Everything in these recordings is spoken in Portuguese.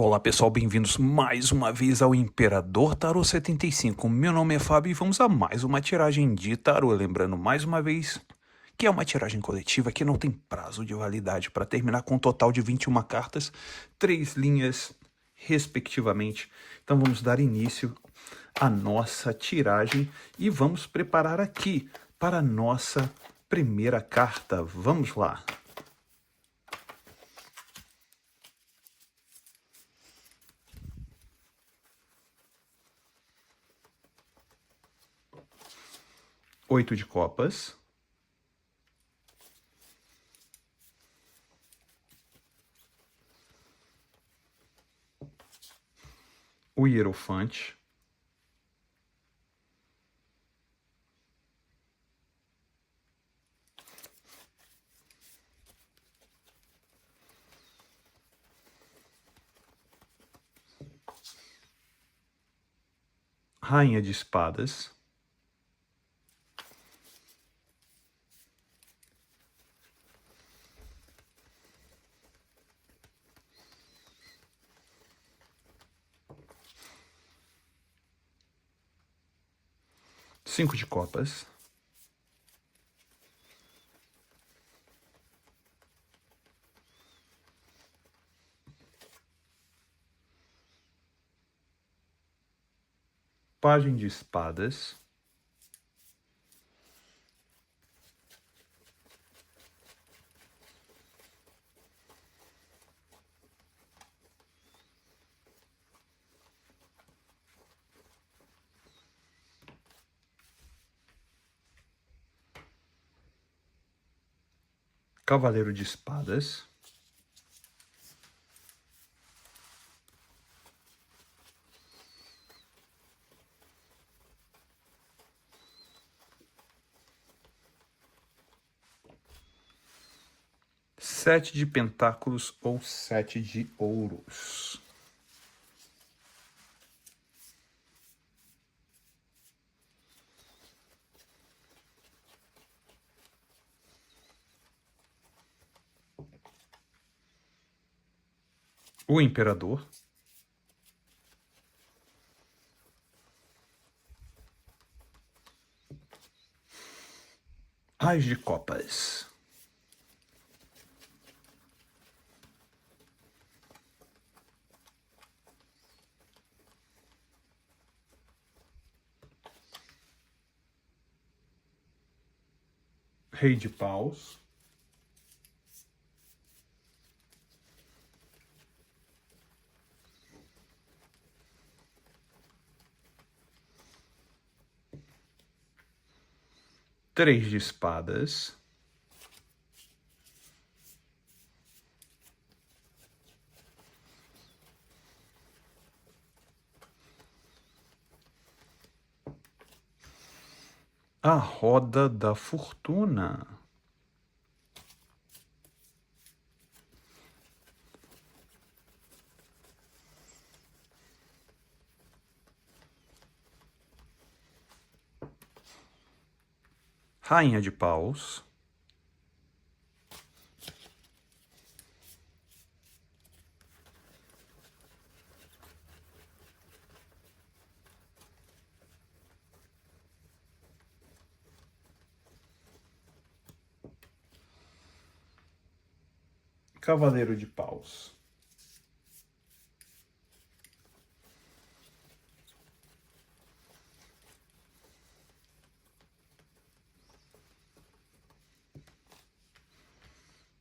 Olá pessoal, bem-vindos mais uma vez ao Imperador Tarô 75. Meu nome é Fábio e vamos a mais uma tiragem de tarô. Lembrando mais uma vez que é uma tiragem coletiva que não tem prazo de validade para terminar com um total de 21 cartas, 3 linhas respectivamente. Então vamos dar início à nossa tiragem e vamos preparar aqui para a nossa primeira carta. Vamos lá. Oito de copas. O Hierofante. Rainha de espadas. Cinco de copas. Pajem de espadas. Cavaleiro de espadas. Sete de pentáculos ou sete de ouros. O imperador. Ás de copas. Rei de paus. Três de espadas. A roda da fortuna. Rainha de paus. Cavaleiro de paus.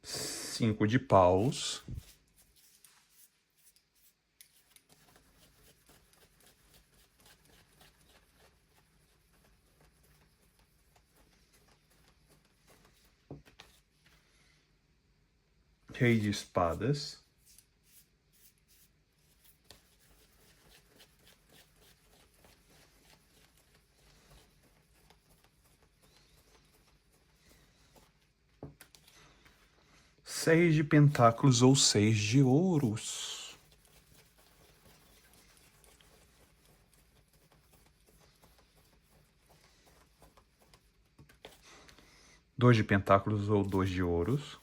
Cinco de paus. Rei de espadas. Seis de pentáculos ou seis de ouros. Dois de pentáculos ou dois de ouros.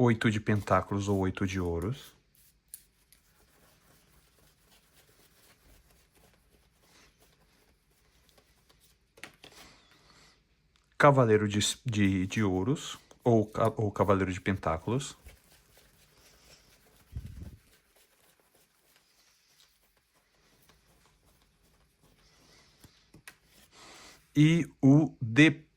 8 de pentáculos ou 8 de ouros. Cavaleiro de ouros ou cavaleiro de pentáculos. E o dependurado.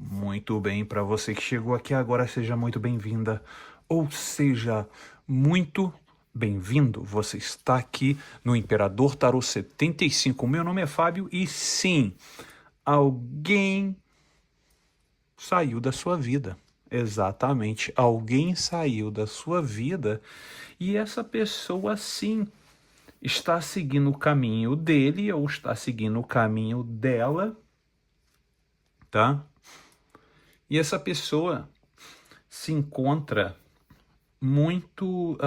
Muito bem, para você que chegou aqui agora, seja muito bem-vinda ou seja muito bem-vindo. Você está aqui no Imperador Tarô 75. Meu nome é Fábio e sim, alguém saiu da sua vida. Exatamente, alguém saiu da sua vida e essa pessoa sim está seguindo o caminho dele ou está seguindo o caminho dela, tá? E essa pessoa se encontra muito,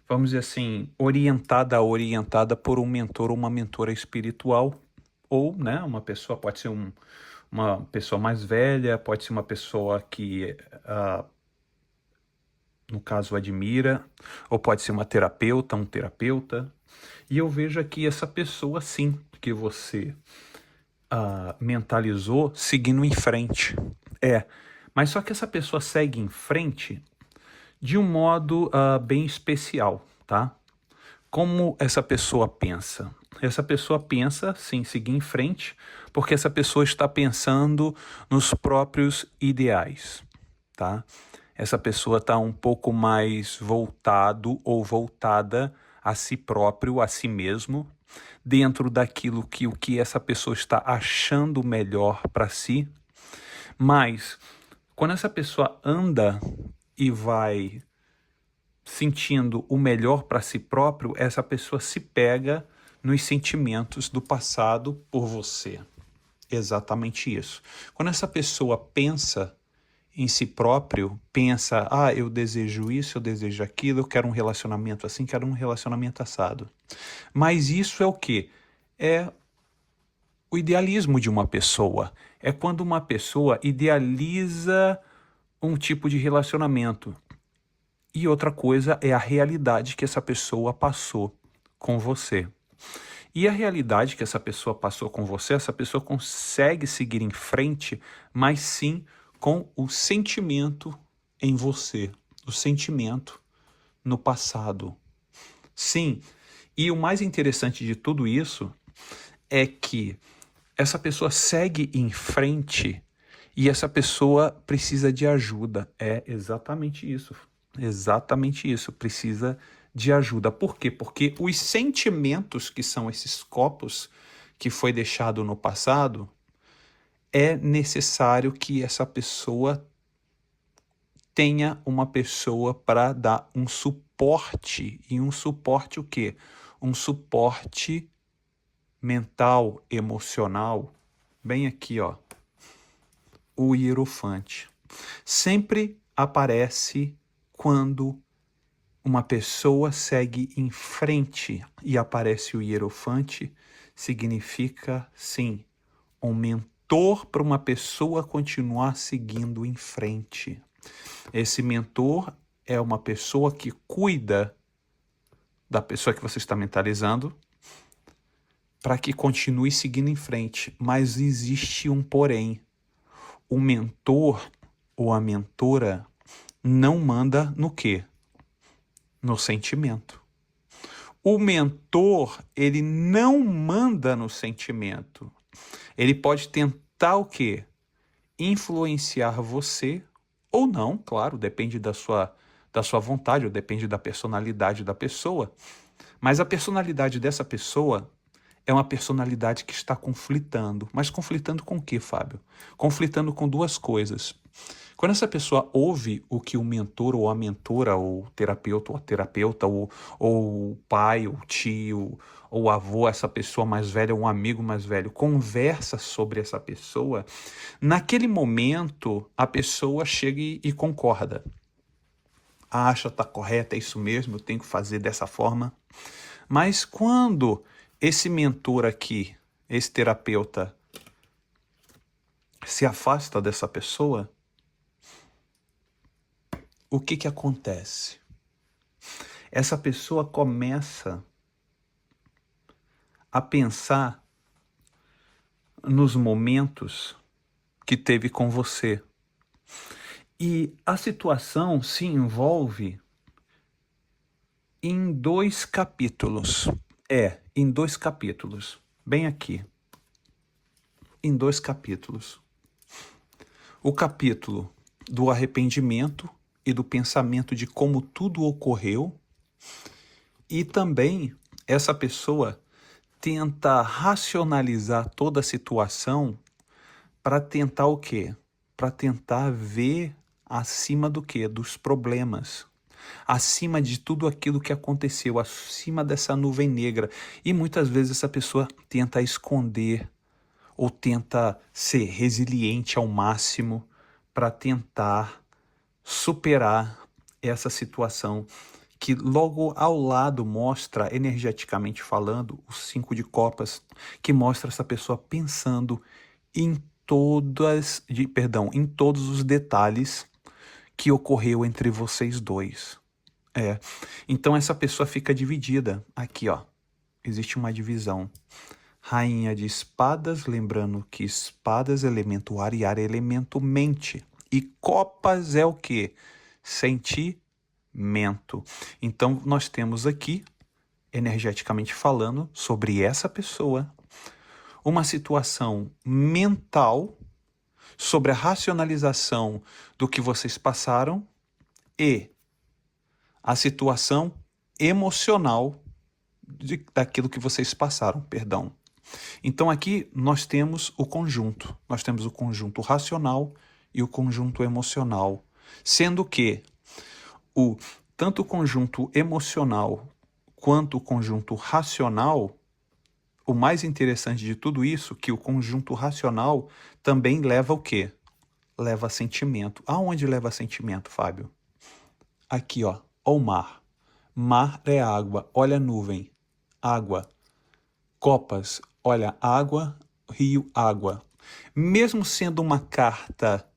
vamos dizer assim, orientada por um mentor ou uma mentora espiritual, ou, né, uma pessoa, pode ser uma pessoa mais velha, pode ser uma pessoa que, no caso, admira, ou pode ser uma terapeuta, um terapeuta. E eu vejo aqui essa pessoa, sim, que você mentalizou, seguindo em frente. Mas só que essa pessoa segue em frente de um modo bem especial, tá? Como essa pessoa pensa? Essa pessoa pensa, sim, seguir em frente, porque essa pessoa está pensando nos próprios ideais, tá? Essa pessoa está um pouco mais voltado ou voltada a si próprio, a si mesmo, dentro daquilo que o que essa pessoa está achando melhor para si. Mas quando essa pessoa anda e vai sentindo o melhor para si próprio, essa pessoa se pega nos sentimentos do passado por você. Exatamente isso. Quando essa pessoa pensa em si próprio, pensa, eu desejo isso, eu desejo aquilo, eu quero um relacionamento assim, quero um relacionamento assado. Mas isso é o quê? É o idealismo de uma pessoa. É quando uma pessoa idealiza um tipo de relacionamento. E outra coisa é a realidade que essa pessoa passou com você. E a realidade que essa pessoa passou com você, essa pessoa consegue seguir em frente, mas sim com o sentimento em você, o sentimento no passado. Sim, e o mais interessante de tudo isso é que essa pessoa segue em frente e essa pessoa precisa de ajuda. É exatamente isso. Exatamente isso. Precisa de ajuda. Por quê? Porque os sentimentos que são esses copos que foi deixado no passado, é necessário que essa pessoa tenha uma pessoa para dar um suporte. E um suporte o quê? Um suporte mental, emocional. Bem aqui, ó. O Hierofante. Sempre aparece quando uma pessoa segue em frente e aparece o Hierofante, significa, sim, um mentor para uma pessoa continuar seguindo em frente. Esse mentor é uma pessoa que cuida da pessoa que você está mentalizando para que continue seguindo em frente. Mas existe um porém. O mentor ou a mentora não manda no quê? No sentimento. O mentor, ele não manda no sentimento. Ele pode tentar o quê? Influenciar você ou não, claro, depende da sua vontade ou depende da personalidade da pessoa. Mas a personalidade dessa pessoa é uma personalidade que está conflitando. Mas conflitando com o quê, Fábio? Conflitando com duas coisas. Quando essa pessoa ouve o que o mentor ou a mentora, ou o terapeuta ou a terapeuta, ou o pai, ou o tio, ou o avô, essa pessoa mais velha, ou um amigo mais velho, conversa sobre essa pessoa, naquele momento a pessoa chega e concorda. Acha, tá correto, é isso mesmo, eu tenho que fazer dessa forma. Mas quando esse mentor aqui, esse terapeuta, se afasta dessa pessoa, o que que acontece? Essa pessoa começa a pensar nos momentos que teve com você. E a situação se envolve em 2 capítulos. Em 2 capítulos. Bem aqui. Em 2 capítulos. O capítulo do arrependimento e do pensamento de como tudo ocorreu. E também essa pessoa tenta racionalizar toda a situação para tentar o quê? Para tentar ver acima do quê? Dos problemas. Acima de tudo aquilo que aconteceu, acima dessa nuvem negra. E muitas vezes essa pessoa tenta esconder ou tenta ser resiliente ao máximo para tentar superar essa situação que logo ao lado mostra, energeticamente falando, o 5 de copas, que mostra essa pessoa pensando em em todos os detalhes que ocorreu entre vocês dois. Então essa pessoa fica dividida. Aqui, ó, existe uma divisão. Rainha de espadas, lembrando que espadas é elemento ar e ar é elemento mente. E copas é o quê? Sentimento. Então nós temos aqui, energeticamente falando, sobre essa pessoa, uma situação mental sobre a racionalização do que vocês passaram e a situação emocional daquilo que vocês passaram, perdão. Então aqui nós temos o conjunto. Nós temos o conjunto racional e o conjunto emocional. Sendo que tanto o conjunto emocional quanto o conjunto racional, o mais interessante de tudo isso, que o conjunto racional também leva o quê? Leva sentimento. Aonde leva sentimento, Fábio? Aqui, ó. O mar. Mar é água. Olha a nuvem. Água. Copas. Olha, água, rio, água. Mesmo sendo uma carta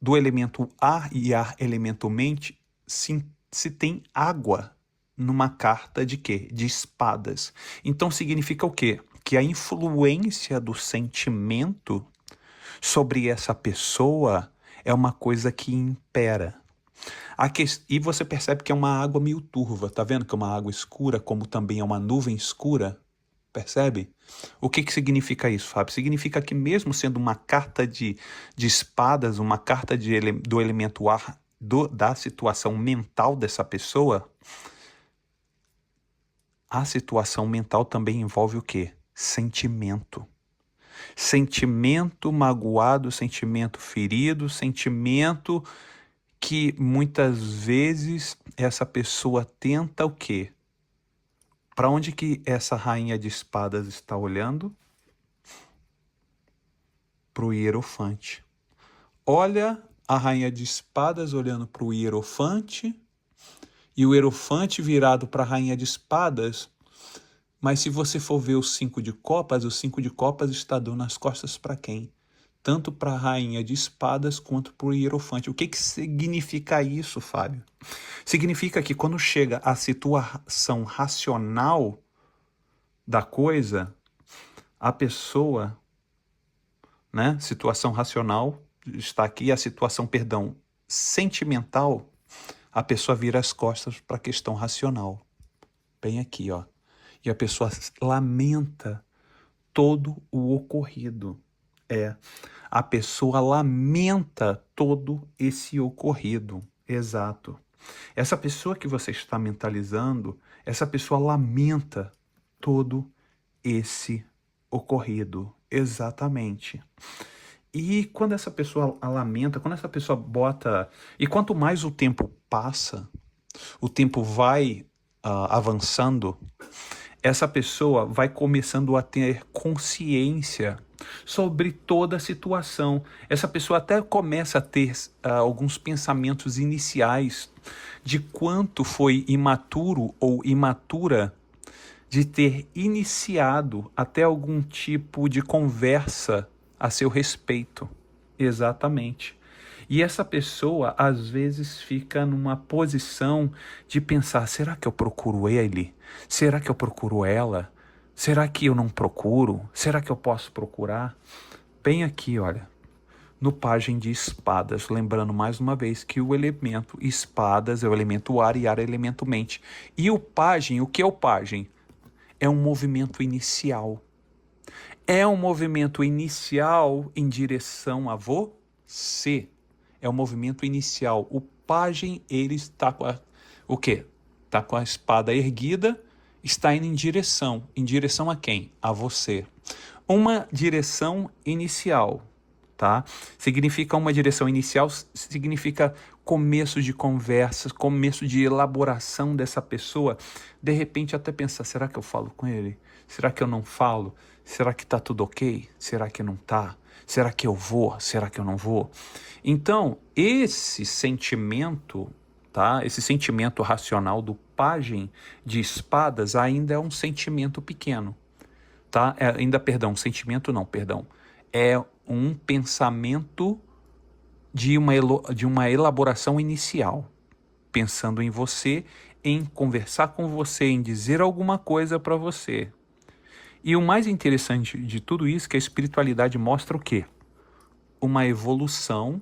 do elemento ar e ar elemento mente, se tem água numa carta de quê? De espadas. Então significa o quê? Que a influência do sentimento sobre essa pessoa é uma coisa que impera. E você percebe que é uma água meio turva, tá vendo que é uma água escura, como também é uma nuvem escura? Percebe? O que significa isso, Fábio? Significa que mesmo sendo uma carta de espadas, uma carta do elemento ar, da situação mental dessa pessoa, a situação mental também envolve o quê? Sentimento. Sentimento magoado, sentimento ferido, sentimento que muitas vezes essa pessoa tenta o quê? Para onde que essa rainha de espadas está olhando? Para o hierofante. Olha a rainha de espadas olhando para o hierofante e o hierofante virado para a rainha de espadas. Mas se você for ver o 5 de copas, o 5 de copas está dando as costas para quem? Tanto para a rainha de espadas quanto para o hierofante. O que significa isso, Fábio? Significa que quando chega a situação racional da coisa, a pessoa, né? Situação racional está aqui, a situação, sentimental, a pessoa vira as costas para a questão racional. Bem aqui, ó. E a pessoa lamenta todo o ocorrido. A pessoa lamenta todo esse ocorrido. Exato. Essa pessoa que você está mentalizando, essa pessoa lamenta todo esse ocorrido. Exatamente. E quando essa pessoa lamenta, quando essa pessoa bota... E quanto mais o tempo passa, o tempo vai avançando, essa pessoa vai começando a ter consciência sobre toda a situação. Essa pessoa até começa a ter alguns pensamentos iniciais de quanto foi imaturo ou imatura de ter iniciado até algum tipo de conversa a seu respeito. Exatamente. E essa pessoa, às vezes, fica numa posição de pensar, será que eu procuro ele? Será que eu procuro ela? Será que eu não procuro? Será que eu posso procurar? Bem aqui, olha, no pajem de espadas, lembrando mais uma vez que o elemento espadas é o elemento ar e ar é o elemento mente. E o pajem, o que é o pajem? É um movimento inicial. É um movimento inicial em direção a você. É o movimento inicial. O pajem, ele está com o quê? Está com a espada erguida, está indo em direção. Em direção a quem? A você. Uma direção inicial, tá? Significa uma direção inicial, significa começo de conversas, começo de elaboração dessa pessoa. De repente até pensar, será que eu falo com ele? Será que eu não falo? Será que tá tudo ok? Será que não tá? Será que eu vou? Será que eu não vou? Então, esse sentimento, tá? Esse sentimento racional do pajem de espadas ainda é um sentimento pequeno, tá? Sentimento não, perdão. É um pensamento de uma elaboração inicial, pensando em você, em conversar com você, em dizer alguma coisa para você. E o mais interessante de tudo isso é que a espiritualidade mostra o quê? Uma evolução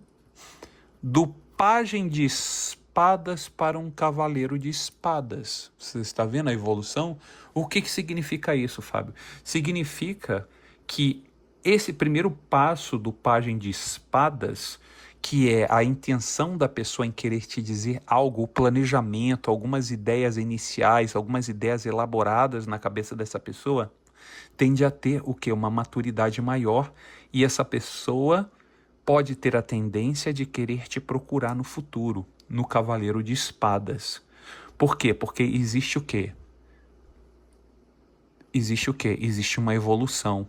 do pajem de espadas para um cavaleiro de espadas. Você está vendo a evolução? O que significa isso, Fábio? Significa que esse primeiro passo do pajem de espadas, que é a intenção da pessoa em querer te dizer algo, o planejamento, algumas ideias iniciais, algumas ideias elaboradas na cabeça dessa pessoa, tende a ter o quê? Uma maturidade maior, e essa pessoa pode ter a tendência de querer te procurar no futuro, no cavaleiro de espadas. Por quê? Porque existe o quê? Existe o quê? Existe uma evolução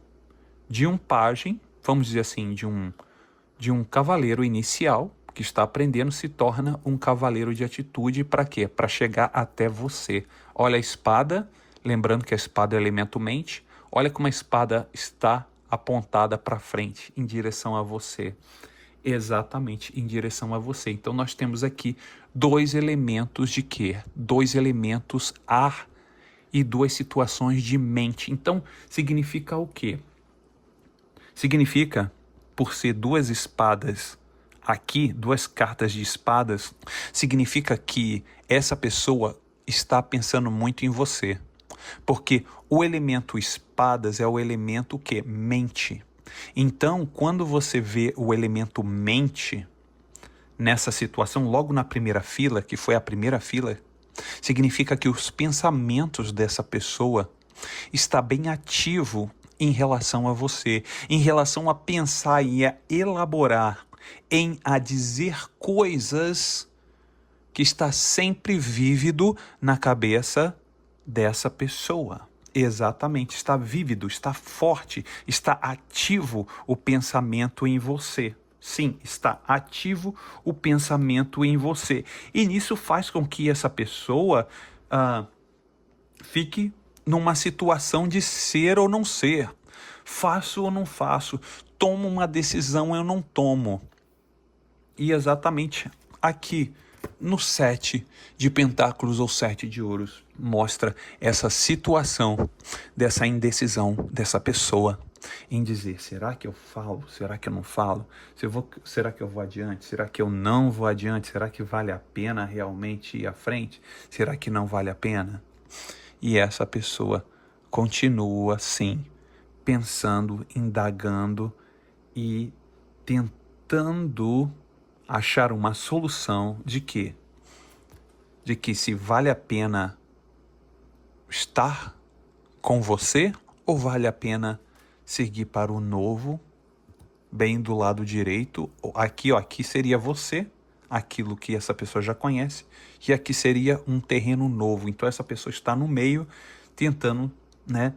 de um pajem, vamos dizer assim, de um cavaleiro inicial que está aprendendo, se torna um cavaleiro de atitude. Para quê? Para chegar até você. Olha a espada, lembrando que a espada é elemento mente. Olha como a espada está apontada para frente, em direção a você. Exatamente, em direção a você. Então nós temos aqui dois elementos de quê? Dois elementos ar e duas situações de mente. Então significa o quê? Significa, por ser duas espadas aqui, duas cartas de espadas, significa que essa pessoa está pensando muito em você. Porque o elemento espadas é o elemento que? Mente. Então, quando você vê o elemento mente nessa situação, logo na primeira fila, que foi a primeira fila, significa que os pensamentos dessa pessoa está bem ativo em relação a você, em relação a pensar e a elaborar, em a dizer coisas que está sempre vívido na cabeça dessa pessoa. Exatamente, está vívido, está forte, está ativo o pensamento em você. Sim, está ativo o pensamento em você. E nisso faz com que essa pessoa fique numa situação de ser ou não ser. Faço ou não faço. Tomo uma decisão ou eu não tomo. E exatamente aqui no 7 de pentáculos ou 7 de ouros mostra essa situação dessa indecisão dessa pessoa em dizer, será que eu falo? Será que eu não falo? Será que eu vou adiante? Será que eu não vou adiante? Será que vale a pena realmente ir à frente? Será que não vale a pena? E essa pessoa continua, sim, pensando, indagando e tentando achar uma solução de quê? De que se vale a pena estar com você ou vale a pena seguir para o novo, bem do lado direito. Aqui, ó, aqui seria você, aquilo que essa pessoa já conhece, e aqui seria um terreno novo. Então essa pessoa está no meio, tentando, né,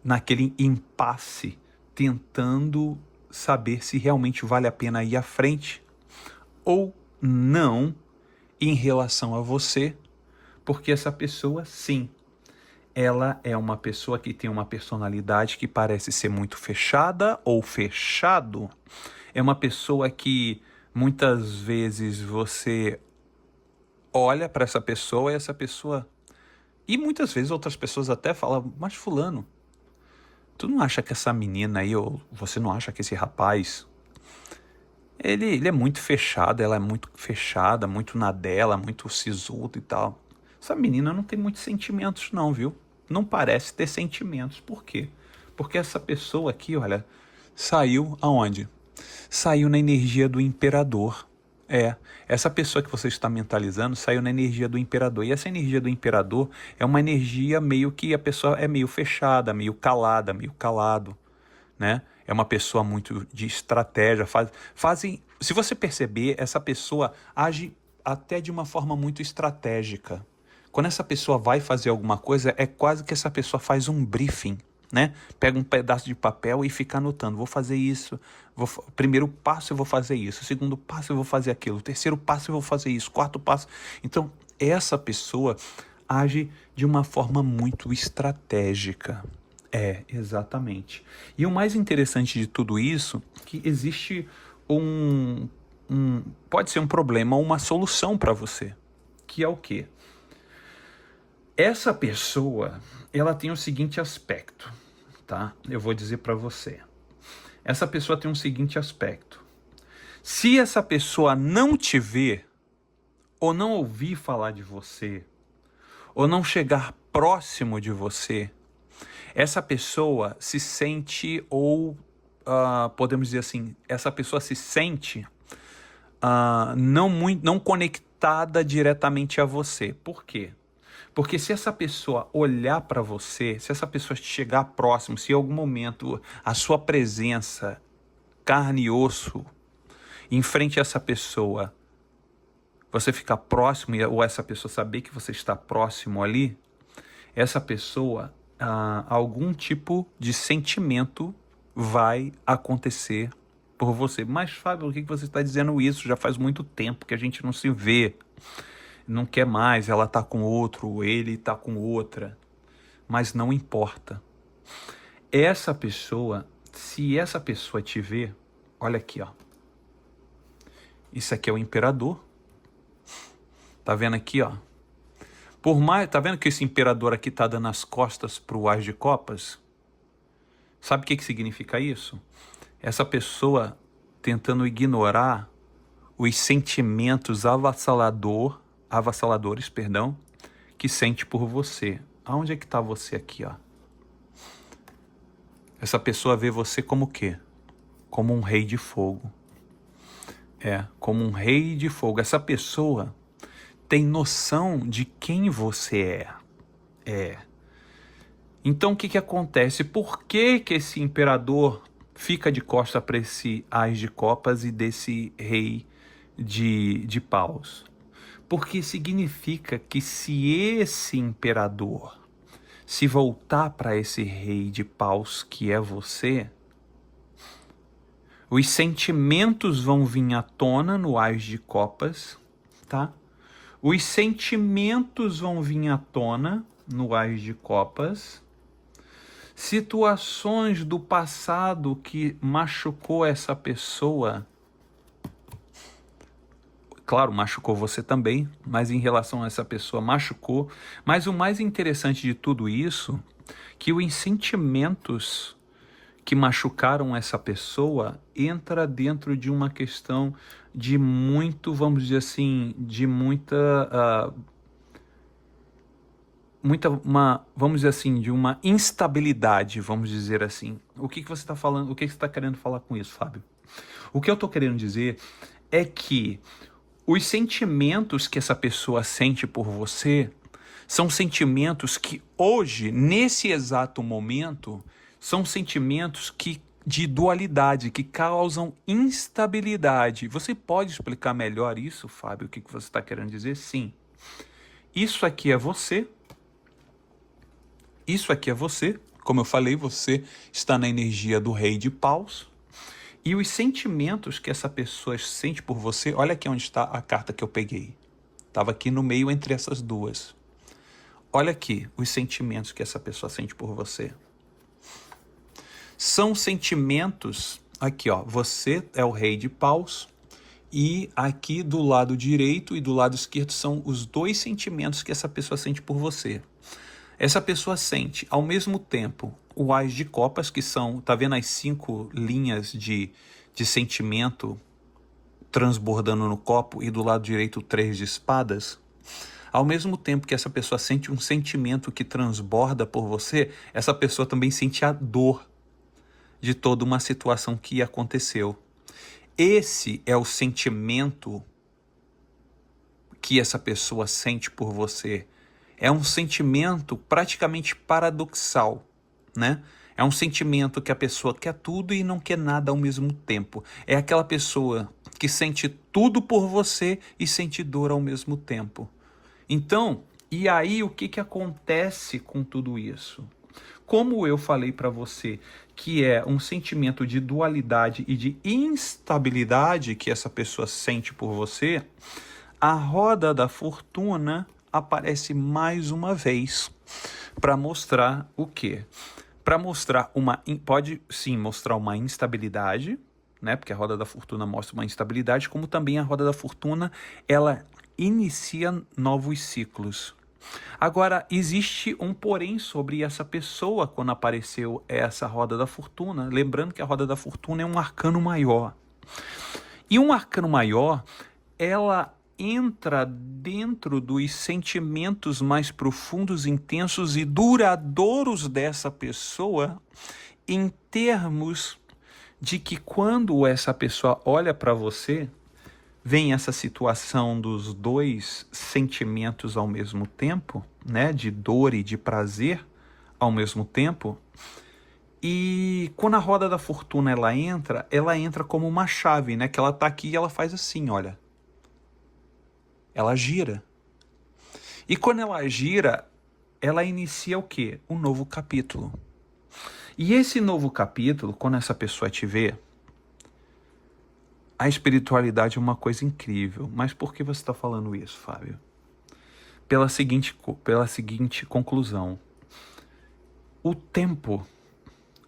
naquele impasse, tentando saber se realmente vale a pena ir à frente ou não em relação a você, porque essa pessoa, sim, ela é uma pessoa que tem uma personalidade que parece ser muito fechada ou fechado. É uma pessoa que Muitas vezes você olha para essa pessoa e essa pessoa... E muitas vezes outras pessoas até falam, mas fulano, tu não acha que essa menina aí, ou você não acha que esse rapaz, ele é muito fechado, ela é muito fechada, muito na dela, muito sisudo e tal. Essa menina não tem muitos sentimentos não, viu? Não parece ter sentimentos. Por quê? Porque essa pessoa aqui, olha, saiu aonde? Saiu na energia do imperador. Essa pessoa que você está mentalizando saiu na energia do imperador. E essa energia do imperador é uma energia meio que a pessoa é meio fechada, meio calada, meio calado, né? É uma pessoa muito de estratégia. Se você perceber, essa pessoa age até de uma forma muito estratégica. Quando essa pessoa vai fazer alguma coisa, é quase que essa pessoa faz um briefing, né? Pega um pedaço de papel e fica anotando. Vou fazer isso. Primeiro passo eu vou fazer isso. Segundo passo eu vou fazer aquilo. Terceiro passo eu vou fazer isso. Quarto passo. Então, essa pessoa age de uma forma muito estratégica. Exatamente. E o mais interessante de tudo isso, que existe pode ser um problema ou uma solução para você, que é o quê? Essa pessoa, ela tem o seguinte aspecto, tá? Eu vou dizer para você. Essa pessoa tem o seguinte aspecto. Se essa pessoa não te ver, ou não ouvir falar de você, ou não chegar próximo de você, essa pessoa se sente, ou podemos dizer assim, essa pessoa se sente não conectada diretamente a você. Por quê? Porque se essa pessoa olhar para você, se essa pessoa chegar próximo, se em algum momento a sua presença, carne e osso, em frente a essa pessoa, você ficar próximo, ou essa pessoa saber que você está próximo ali, essa pessoa, algum tipo de sentimento vai acontecer por você. Mas, Fábio, por que você está dizendo isso? Já faz muito tempo que a gente não se vê. Não quer mais, ela tá com outro, ele tá com outra. Mas não importa. Essa pessoa, se essa pessoa te ver, olha aqui, ó. Isso aqui é o imperador. Tá vendo aqui, ó? Tá vendo que esse imperador aqui tá dando as costas pro As de Copas? Sabe o que significa isso? Essa pessoa tentando ignorar os sentimentos avassaladores, que sente por você. Aonde é que tá você aqui, ó? Essa pessoa vê você como o quê? Como um rei de fogo. Como um rei de fogo. Essa pessoa tem noção de quem você é. Então o que acontece? Por que esse imperador fica de costa para esse As de Copas e desse rei de paus? Porque significa que se esse imperador se voltar para esse rei de paus que é você, os sentimentos vão vir à tona no As de Copas, tá? Os sentimentos vão vir à tona no As de Copas. Situações do passado que machucou essa pessoa, claro, machucou você também, mas em relação a essa pessoa machucou. Mas o mais interessante de tudo isso, que os sentimentos que machucaram essa pessoa entra dentro de uma questão de muito, vamos dizer assim, de vamos dizer assim, de uma instabilidade, vamos dizer assim. O que você está falando? O que você está querendo falar com isso, Fábio? O que eu estou querendo dizer é que os sentimentos que essa pessoa sente por você são sentimentos que hoje, nesse exato momento, são sentimentos de dualidade, que causam instabilidade. Você pode explicar melhor isso, Fábio? O que você está querendo dizer? Sim. Isso aqui é você. Isso aqui é você. Como eu falei, você está na energia do rei de paus. E os sentimentos que essa pessoa sente por você, olha aqui onde está a carta que eu peguei. Estava aqui no meio entre essas duas. Olha aqui os sentimentos que essa pessoa sente por você. São sentimentos, aqui ó, você é o rei de paus E aqui do lado direito e do lado esquerdo são os dois sentimentos que essa pessoa sente por você. Essa pessoa sente, ao mesmo tempo, o Ás de Copas, que são, tá vendo as 5 linhas de sentimento transbordando no copo, e do lado direito o 3 de espadas? Ao mesmo tempo que essa pessoa sente um sentimento que transborda por você, essa pessoa também sente a dor de toda uma situação que aconteceu. Esse é o sentimento que essa pessoa sente por você. É um sentimento praticamente paradoxal, né? É um sentimento que a pessoa quer tudo e não quer nada ao mesmo tempo. É aquela pessoa que sente tudo por você e sente dor ao mesmo tempo. Então, e aí o que acontece com tudo isso? Como eu falei para você, que é um sentimento de dualidade e de instabilidade que essa pessoa sente por você, a roda da fortuna aparece mais uma vez para mostrar o quê? Para mostrar pode sim mostrar uma instabilidade, né? Porque a roda da fortuna mostra uma instabilidade, como também a roda da fortuna, ela inicia novos ciclos. Agora, existe um porém sobre essa pessoa quando apareceu essa roda da fortuna. Lembrando que a roda da fortuna é um arcano maior. E um arcano maior, ela entra dentro dos sentimentos mais profundos, intensos e duradouros dessa pessoa, em termos de que quando essa pessoa olha para você, vem essa situação dos dois sentimentos ao mesmo tempo, né, de dor e de prazer ao mesmo tempo. E quando a roda da fortuna ela entra como uma chave, né, que ela tá aqui e ela faz assim, olha. Ela gira. E quando ela gira, ela inicia o quê? Um novo capítulo. E esse novo capítulo, quando essa pessoa te vê, a espiritualidade é uma coisa incrível. Mas por que você está falando isso, Fábio? Pela seguinte conclusão. O tempo,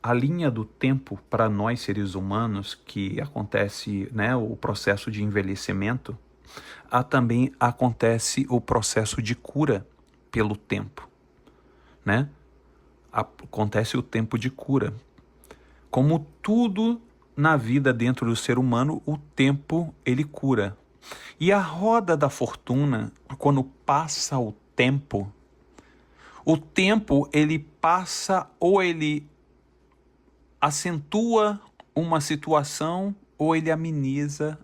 a linha do tempo para nós seres humanos, que acontece, né, o processo de envelhecimento, também acontece o processo de cura pelo tempo, né? Acontece o tempo de cura. Como tudo na vida dentro do ser humano, o tempo ele cura. E a roda da fortuna, quando passa o tempo ele passa ou ele acentua uma situação ou ele ameniza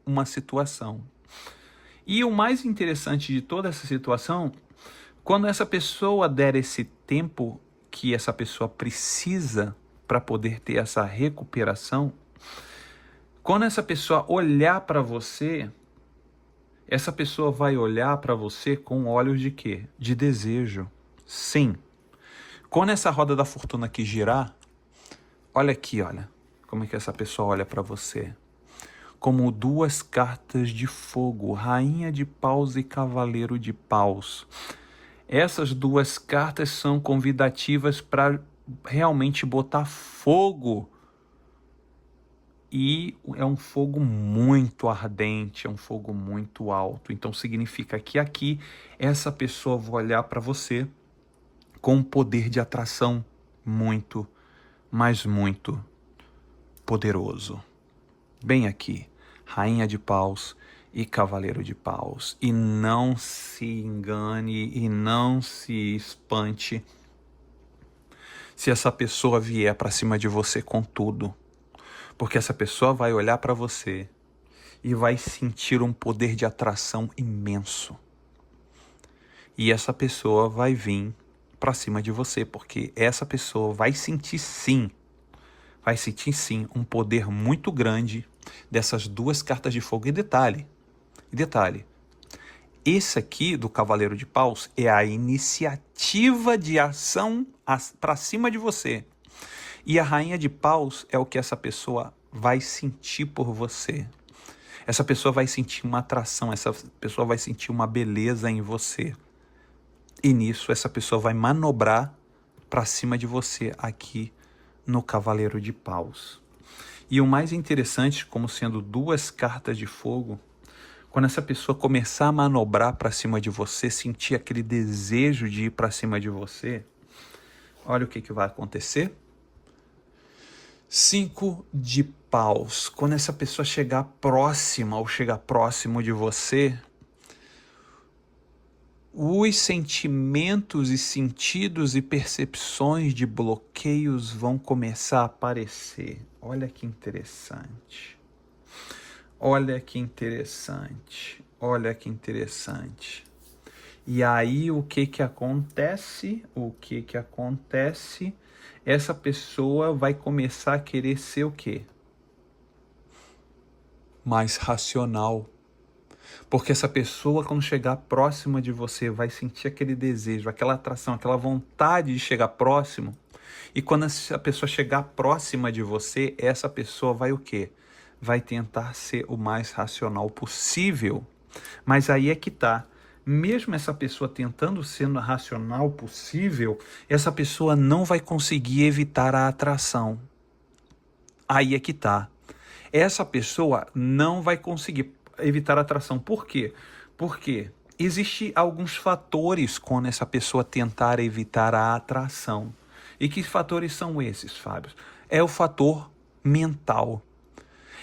uma situação. E o mais interessante de toda essa situação, quando essa pessoa der esse tempo que essa pessoa precisa para poder ter essa recuperação, quando essa pessoa olhar para você, essa pessoa vai olhar para você com olhos de quê? De desejo. Sim. Quando essa roda da fortuna aqui girar, olha aqui, olha, como é que essa pessoa olha para você. Como 2 cartas de fogo, Rainha de Paus e Cavaleiro de Paus. Essas 2 cartas são convidativas para realmente botar fogo. E é um fogo muito ardente, é um fogo muito alto. Então significa que aqui essa pessoa vai olhar para você com um poder de atração muito, mas muito poderoso. Bem aqui, Rainha de Paus e Cavaleiro de Paus. E não se engane e não se espante se essa pessoa vier para cima de você com tudo. Porque essa pessoa vai olhar para você e vai sentir um poder de atração imenso. E essa pessoa vai vir para cima de você, porque essa pessoa vai sentir sim um poder muito grande dessas 2 cartas de fogo. E detalhe, esse aqui do Cavaleiro de Paus é a iniciativa de ação para cima de você. E a Rainha de Paus é o que essa pessoa vai sentir por você. Essa pessoa vai sentir uma atração, essa pessoa vai sentir uma beleza em você. E nisso essa pessoa vai manobrar para cima de você aqui no Cavaleiro de Paus. E o mais interessante, como sendo duas cartas de fogo, quando essa pessoa começar a manobrar para cima de você, sentir aquele desejo de ir para cima de você, olha o que vai acontecer. 5 de paus. Quando essa pessoa chegar próxima ou chegar próximo de você, os sentimentos e sentidos e percepções de bloqueios vão começar a aparecer. Olha que interessante. Olha que interessante. Olha que interessante. E aí o que acontece? O que acontece? Essa pessoa vai começar a querer ser o quê? Mais racional. Porque essa pessoa, quando chegar próxima de você, vai sentir aquele desejo, aquela atração, aquela vontade de chegar próximo. E quando essa pessoa chegar próxima de você, essa pessoa vai o quê? Vai tentar ser o mais racional possível. Mas aí é que tá. Mesmo essa pessoa tentando ser racional possível, essa pessoa não vai conseguir evitar a atração. Aí é que tá. Essa pessoa não vai conseguir evitar a atração. Por quê? Porque existem alguns fatores quando essa pessoa tentar evitar a atração. E que fatores são esses, Fábio? É o fator mental.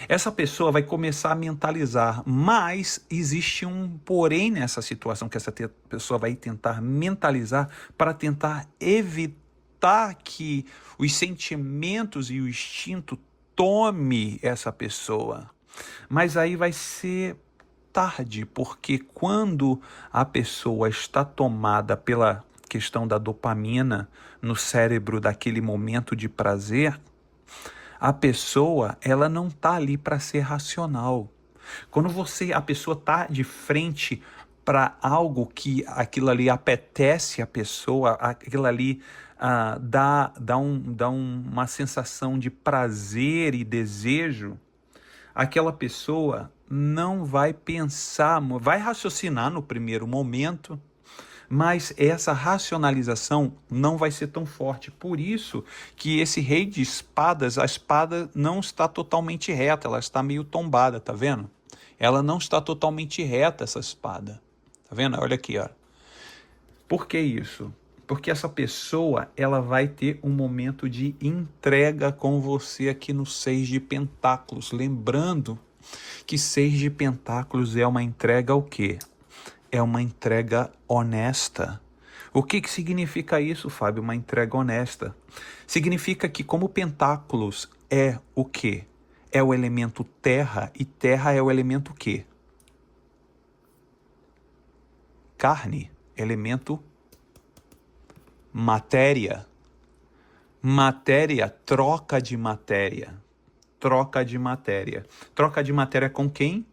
Essa pessoa vai começar a mentalizar, mas existe um porém nessa situação que essa pessoa vai tentar mentalizar para tentar evitar que os sentimentos e o instinto tome essa pessoa. Mas aí vai ser tarde, porque quando a pessoa está tomada pela questão da dopamina no cérebro daquele momento de prazer, a pessoa, ela não tá ali para ser racional. Quando a pessoa tá de frente para algo que aquilo ali apetece a pessoa, aquilo ali dá uma sensação de prazer e desejo, aquela pessoa não vai pensar, vai raciocinar no primeiro momento, mas essa racionalização não vai ser tão forte. Por isso que esse rei de espadas, a espada não está totalmente reta, ela está meio tombada, tá vendo? Ela não está totalmente reta, essa espada. Tá vendo? Olha aqui, ó. Por que isso? Porque essa pessoa, ela vai ter um momento de entrega com você aqui no 6 de pentáculos. Lembrando que 6 de pentáculos é uma entrega ao quê? É uma entrega honesta. O que significa isso, Fábio? Uma entrega honesta. Significa que como pentáculos é o quê? É o elemento terra, e terra é o elemento quê? Carne, elemento matéria. Matéria, troca de matéria. Troca de matéria. Troca de matéria com quem?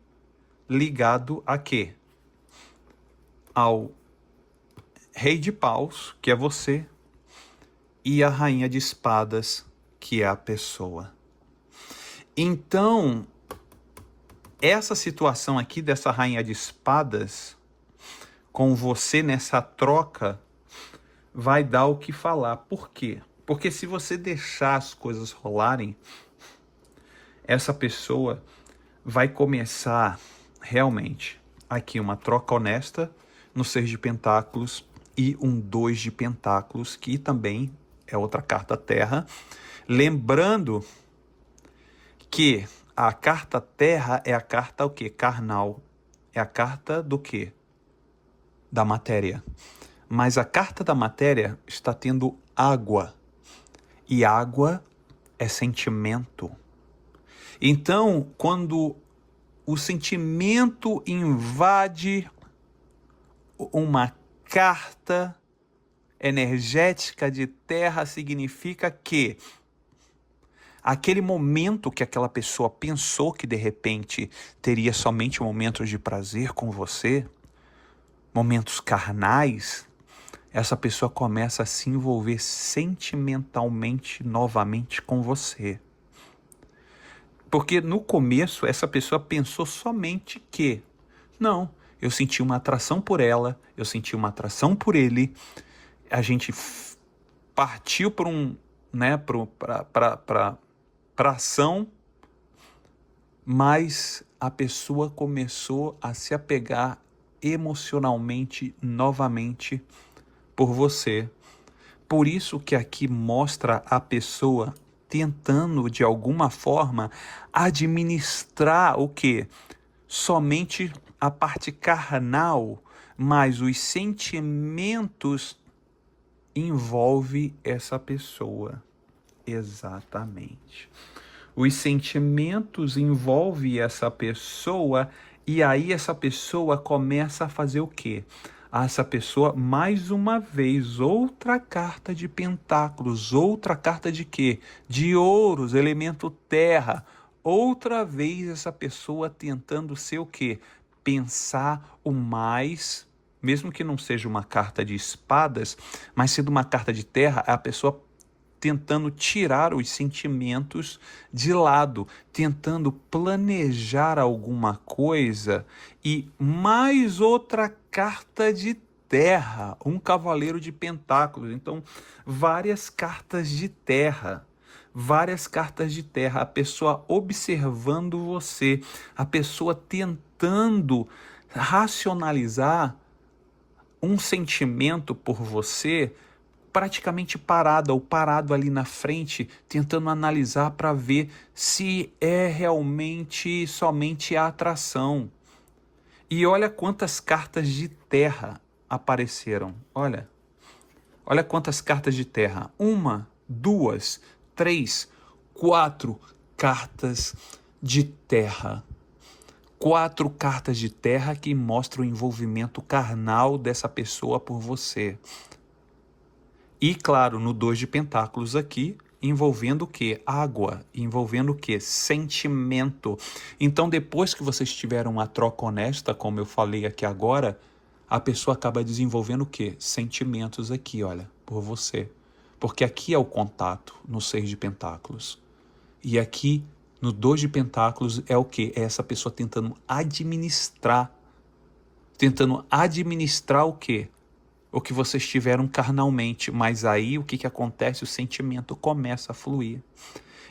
Ligado a quê? Ao rei de paus, que é você, e a rainha de espadas, que é a pessoa. Então, essa situação aqui dessa rainha de espadas, com você nessa troca, vai dar o que falar. Por quê? Porque se você deixar as coisas rolarem, essa pessoa vai começar realmente aqui uma troca honesta no 6 de pentáculos e um 2 de pentáculos, que também é outra carta terra. Lembrando que a carta terra é a carta o quê? Carnal. É a carta do quê? Da matéria. Mas a carta da matéria está tendo água. E água é sentimento. Então, quando o sentimento invade uma carta energética de terra, significa que aquele momento que aquela pessoa pensou que de repente teria somente momentos de prazer com você, momentos carnais, essa pessoa começa a se envolver sentimentalmente novamente com você. Porque no começo essa pessoa pensou somente que, não, eu senti uma atração por ela, eu senti uma atração por ele, a gente partiu para para ação, mais a pessoa começou a se apegar emocionalmente novamente por você. Por isso que aqui mostra a pessoa tentando de alguma forma administrar o quê? Somente a parte carnal, mas os sentimentos envolve essa pessoa. Exatamente. Os sentimentos envolvem essa pessoa e aí essa pessoa começa a fazer o quê? Essa pessoa, mais uma vez, outra carta de pentáculos, outra carta de quê? De ouros, elemento terra. Outra vez essa pessoa tentando ser o quê? Pensar o mais, mesmo que não seja uma carta de espadas, mas sendo uma carta de terra, a pessoa tentando tirar os sentimentos de lado, tentando planejar alguma coisa e mais outra carta de terra, um cavaleiro de pentáculos. Então, várias cartas de terra. Várias cartas de terra, a pessoa observando você, a pessoa tentando racionalizar um sentimento por você, praticamente parada ou parado ali na frente, tentando analisar para ver se é realmente somente a atração. E olha quantas cartas de terra apareceram. Olha quantas cartas de terra. 1, 2, 3, 4 cartas de terra. 4 cartas de terra que mostram o envolvimento carnal dessa pessoa por você. E, claro, no 2 de pentáculos aqui, envolvendo o quê? Água, envolvendo o quê? Sentimento. Então, depois que vocês tiveram uma troca honesta, como eu falei aqui agora, a pessoa acaba desenvolvendo o quê? Sentimentos aqui, olha, por você. Porque aqui é o contato, no 6 de pentáculos. E aqui, no 2 de pentáculos, é o quê? É essa pessoa tentando administrar. Tentando administrar o quê? O que vocês tiveram carnalmente, mas aí o que acontece? O sentimento começa a fluir.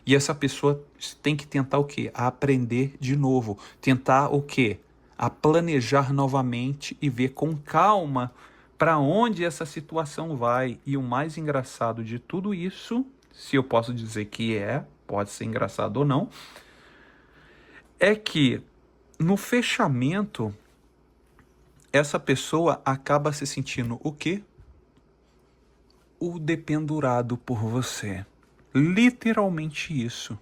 E essa pessoa tem que tentar o quê? A aprender de novo. Tentar o quê? A planejar novamente e ver com calma para onde essa situação vai. E o mais engraçado de tudo isso, se eu posso dizer que pode ser engraçado ou não, é que no fechamento essa pessoa acaba se sentindo o quê? O dependurado por você. Literalmente isso.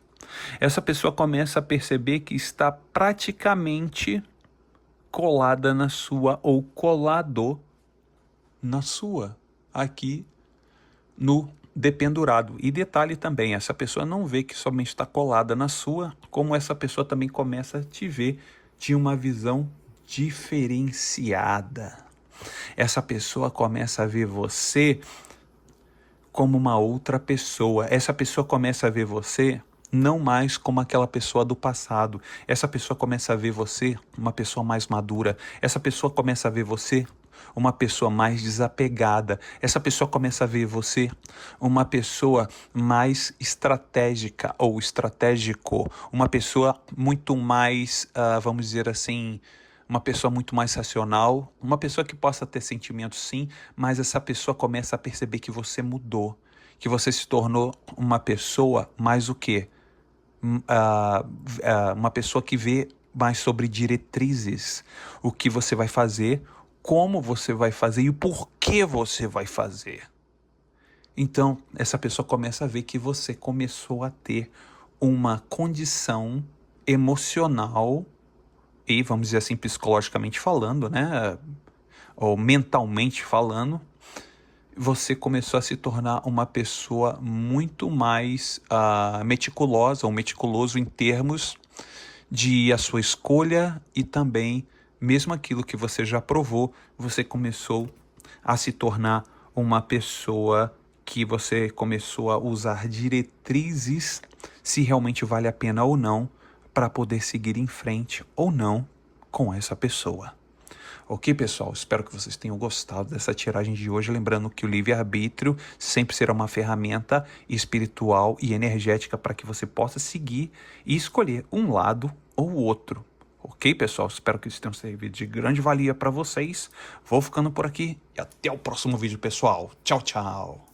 Essa pessoa começa a perceber que está praticamente colada na sua ou colado na sua, aqui no dependurado. E detalhe também, essa pessoa não vê que somente está colada na sua, como essa pessoa também começa a te ver de uma visão diferenciada. Essa pessoa começa a ver você como uma outra pessoa. Essa pessoa começa a ver você não mais como aquela pessoa do passado. Essa pessoa começa a ver você uma pessoa mais madura. Essa pessoa começa a ver você uma pessoa mais desapegada. Essa pessoa começa a ver você uma pessoa mais estratégica ou estratégico. Uma pessoa muito mais, vamos dizer assim, uma pessoa muito mais racional, uma pessoa que possa ter sentimentos sim, mas essa pessoa começa a perceber que você mudou, que você se tornou uma pessoa mais o quê? Uma pessoa que vê mais sobre diretrizes, o que você vai fazer, como você vai fazer e o porquê você vai fazer. Então, essa pessoa começa a ver que você começou a ter uma condição emocional e, vamos dizer assim, psicologicamente falando, né? Ou mentalmente falando, você começou a se tornar uma pessoa muito mais meticulosa ou meticuloso em termos de a sua escolha e também, mesmo aquilo que você já provou, você começou a se tornar uma pessoa que você começou a usar diretrizes se realmente vale a pena ou não para poder seguir em frente ou não com essa pessoa. Ok, pessoal? Espero que vocês tenham gostado dessa tiragem de hoje. Lembrando que o livre-arbítrio sempre será uma ferramenta espiritual e energética para que você possa seguir e escolher um lado ou outro. Ok, pessoal? Espero que isso tenha servido de grande valia para vocês. Vou ficando por aqui e até o próximo vídeo, pessoal. Tchau, tchau!